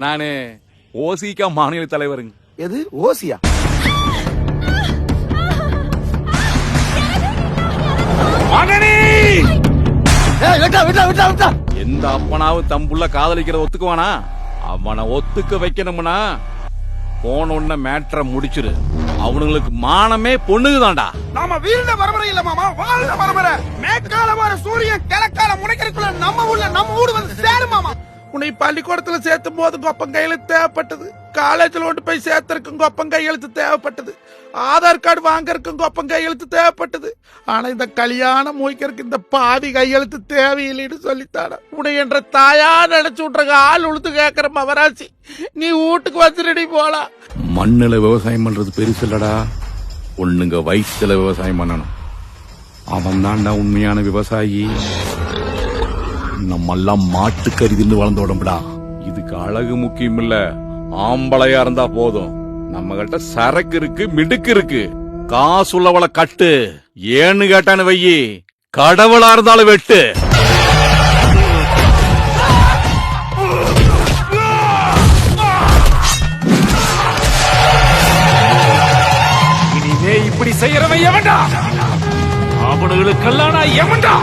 நானு ஓசிகா மாநில தலைவருங்க. எது ஓசியா? எந்த அப்பனாவும் தம்புள்ள காதலிக்கிறத ஒத்துக்குவானா? அவனை ஒத்துக்க வைக்கணும்னா போன உடனே மேட்ரை முடிச்சிரு. அவனுங்களுக்கு மானமே பொண்ணுதான்டா. நாம வீழ்ந்த பரம்பரை இல்ல மாமா, வாழ்ந்த பரம்பரை. மேற்கால வர சூரியன் கிழக்கால முனைக்கிறதுக்குள்ள நம்ம ஊடு வந்து சேரும் மாமா. உன்னை பள்ளிக்கூடத்துல சேர்த்தும் போது கொப்பம் கையெழுத்து தேவைப்பட்டது. காலேஜ்ல கொண்டு போய் சேர்த்திருக்கும் கொப்பம் கையெழுத்து தேவைப்பட்டது. ஆதார் கார்டு வாங்கறதுக்கும் கொப்பம் கையெழுத்து தேவைப்பட்டது. ஆனா இந்த கல்யாணம் மூய்க்கிறதுக்கு இந்த பாதி கையெழுத்து தேவையில்லைன்னு சொல்லித்தான. உன்னை என்ற தாயா நினைச்சு விட்றங்க ஆள் உழுத்து கேட்கிற மவராசி. நீ வீட்டுக்கு வந்துடுடி போலாம். மண்ணுல விவசாயம் பண்றது பெருசு இல்லடா, பொண்ணுங்க வயிற்றுல விவசாயம் பண்ணணும். அவன் தான்டா உண்மையான விவசாயி. நம்மெல்லாம் மாட்டு கருதின்னு வளர்ந்த உடம்புடா. இதுக்கு அழகு முக்கியம் இல்ல, ஆம்பளையா இருந்தா போதும். நம்ம கிட்ட சரக்கு இருக்கு, மிடுக்கு இருக்கு. காசு உள்ளவளை கட்டு, ஏன்னு கேட்டான்னு வையி, கடவுளா இருந்தாலும் வெட்டு. இனிமே இப்படி செய்யறவன் எவன்டா? அவனுங்களுக்கெல்லாம் நான் எவன்டா?